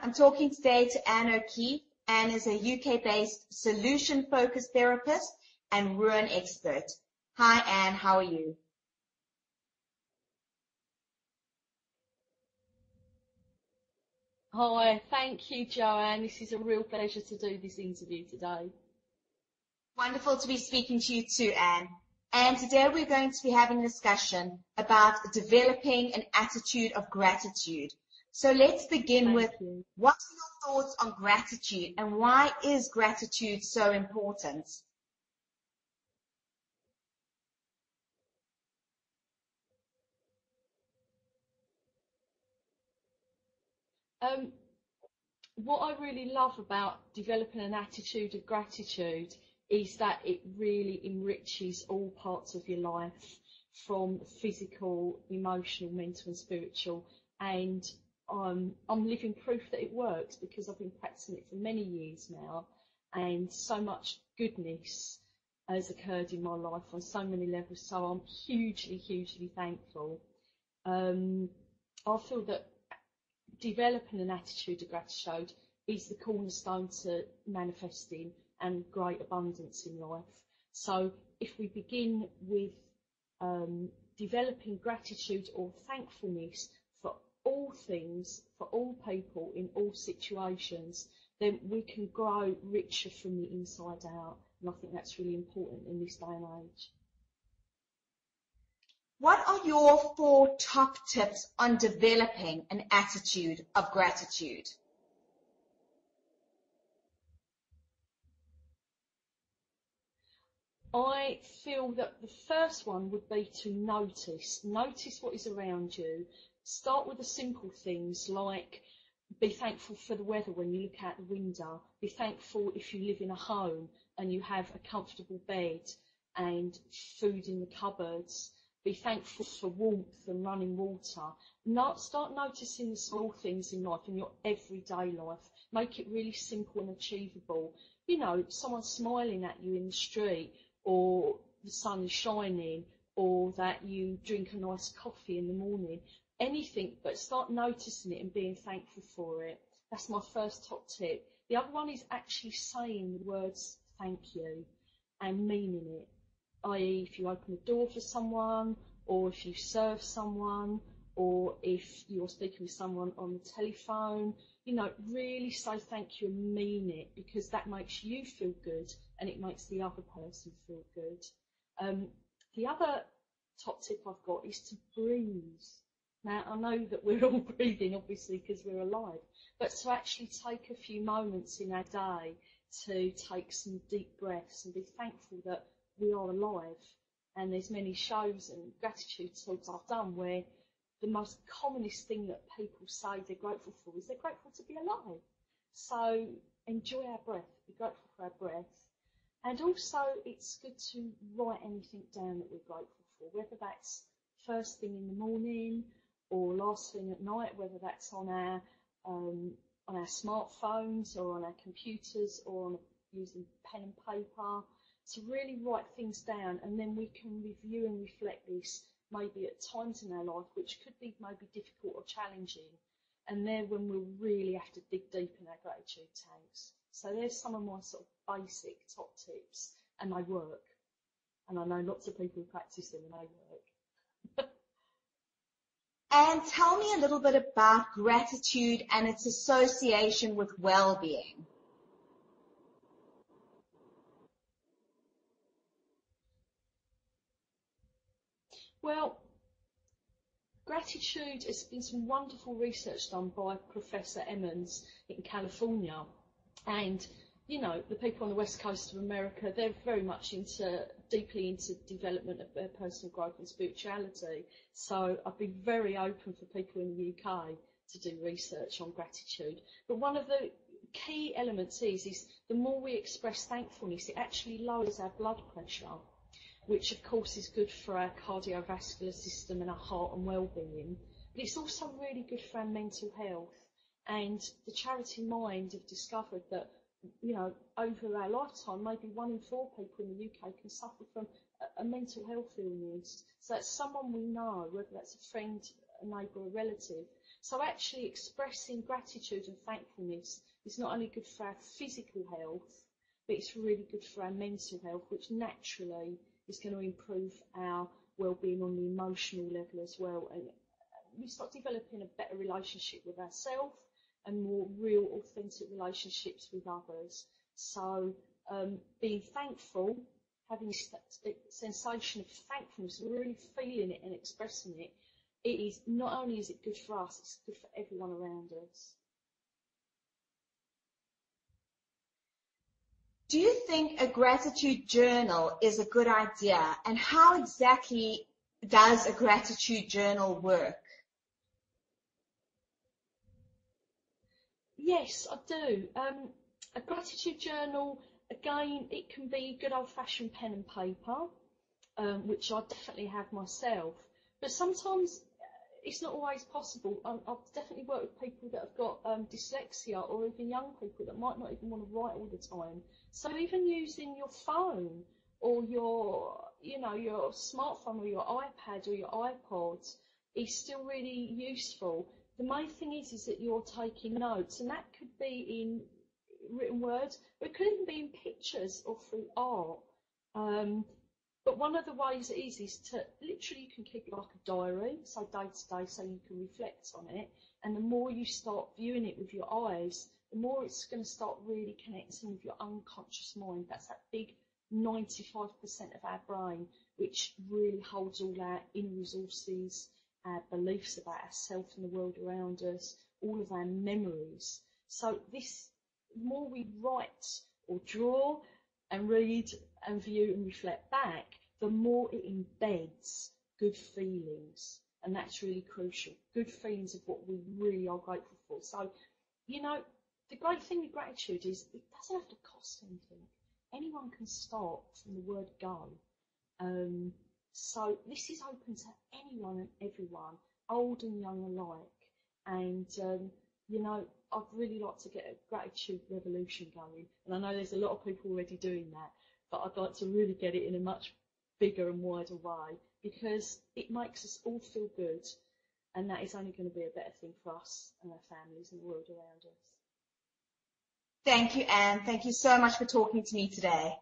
I'm talking today to Anne O'Keefe. Anne is a UK-based solution-focused therapist and Rune expert. Hi, Anne. How are you? Hi, thank you, Joanne. This is a real pleasure to do this interview today. Wonderful to be speaking to you too, Anne. And today we're going to be having a discussion about developing an attitude of gratitude. So let's begin with what are your thoughts on gratitude and why is gratitude so important? What I really love about developing an attitude of gratitude is that it really enriches all parts of your life, from physical, emotional, mental and spiritual. And I'm living proof that it works because I've been practicing it for many years now, and so much goodness has occurred in my life on so many levels. So I'm hugely, hugely thankful. I feel that developing an attitude of gratitude is the cornerstone to manifesting and great abundance in life. So if we begin with developing gratitude or thankfulness for all things, for all people, in all situations, then we can grow richer from the inside out. And I think that's really important in this day and age. What are your 4 top tips on developing an attitude of gratitude? I feel that the first one would be to notice what is around you. Start with the simple things like be thankful for the weather when you look out the window. Be thankful if you live in a home and you have a comfortable bed and food in the cupboards. Be thankful for warmth and running water. Start noticing the small things in life, in your everyday life. Make it really simple and achievable. You know, someone smiling at you in the street, or the sun is shining, or that you drink a nice coffee in the morning. Anything, but start noticing it and being thankful for it. That's my first top tip. The other one is actually saying the words thank you and meaning it. I.e., if you open a door for someone, or if you serve someone, or if you're speaking with someone on the telephone, you know, really say thank you and mean it, because that makes you feel good and it makes the other person feel good. The other top tip I've got is to breathe. Now, I know that we're all breathing, obviously, because we're alive, but to actually take a few moments in our day to take some deep breaths and be thankful that we are alive. And there's many shows and gratitude talks I've done where the most commonest thing that people say they're grateful for is they're grateful to be alive. So enjoy our breath, be grateful for our breath. And also it's good to write anything down that we're grateful for, whether that's first thing in the morning or last thing at night, whether that's on our smartphones or on our computers or on using pen and paper. To really write things down, and then we can review and reflect this maybe at times in our life which could be maybe difficult or challenging, and then when we'll really have to dig deep in our gratitude tanks. So there's some of my sort of basic top tips, and they work, and I know lots of people who practice them and they work. And tell me a little bit about gratitude and its association with well-being. Well, gratitude, has been some wonderful research done by Professor Emmons in California. And, you know, the people on the west coast of America, they're very much deeply into development of their personal growth and spirituality. So I'd be very open for people in the UK to do research on gratitude. But one of the key elements is the more we express thankfulness, it actually lowers our blood pressure, which of course is good for our cardiovascular system and our heart and well-being. But it's also really good for our mental health. And the Charity Mind have discovered that, you know, over our lifetime, maybe 1 in 4 people in the UK can suffer from a mental health illness. So that's someone we know, whether that's a friend, a neighbour, a relative. So actually expressing gratitude and thankfulness is not only good for our physical health, but it's really good for our mental health, which naturally is going to improve our well-being on the emotional level as well. And we start developing a better relationship with ourselves and more real, authentic relationships with others. So being thankful, having a sensation of thankfulness, really feeling it and expressing it, it is not only is it good for us, it's good for everyone around us. Do you think a gratitude journal is a good idea? And how exactly does a gratitude journal work? Yes, I do. A gratitude journal, again, it can be good old-fashioned pen and paper, which I definitely have myself. But sometimes it's not always possible. I've definitely worked with people that have got dyslexia, or even young people that might not even want to write all the time. So even using your phone or your smartphone or your iPad or your iPod is still really useful. The main thing is that you're taking notes, and that could be in written words, but it could even be in pictures or through art. But one of the ways it is to literally, you can keep it like a diary, so day to day, so you can reflect on it. And the more you start viewing it with your eyes, the more it's going to start really connecting with your unconscious mind. That's that big 95% of our brain, which really holds all our inner resources, our beliefs about ourselves and the world around us, all of our memories. So the more we write or draw and read and view and reflect back, the more it embeds good feelings. And that's really crucial. Good feelings of what we really are grateful for. So, the great thing with gratitude is it doesn't have to cost anything. Anyone can start from the word go. So this is open to anyone and everyone, old and young alike. And, I'd really like to get a gratitude revolution going. And I know there's a lot of people already doing that, but I'd like to really get it in a much bigger and wider way, because it makes us all feel good. And that is only going to be a better thing for us and our families and the world around us. Thank you, Anne. Thank you so much for talking to me today.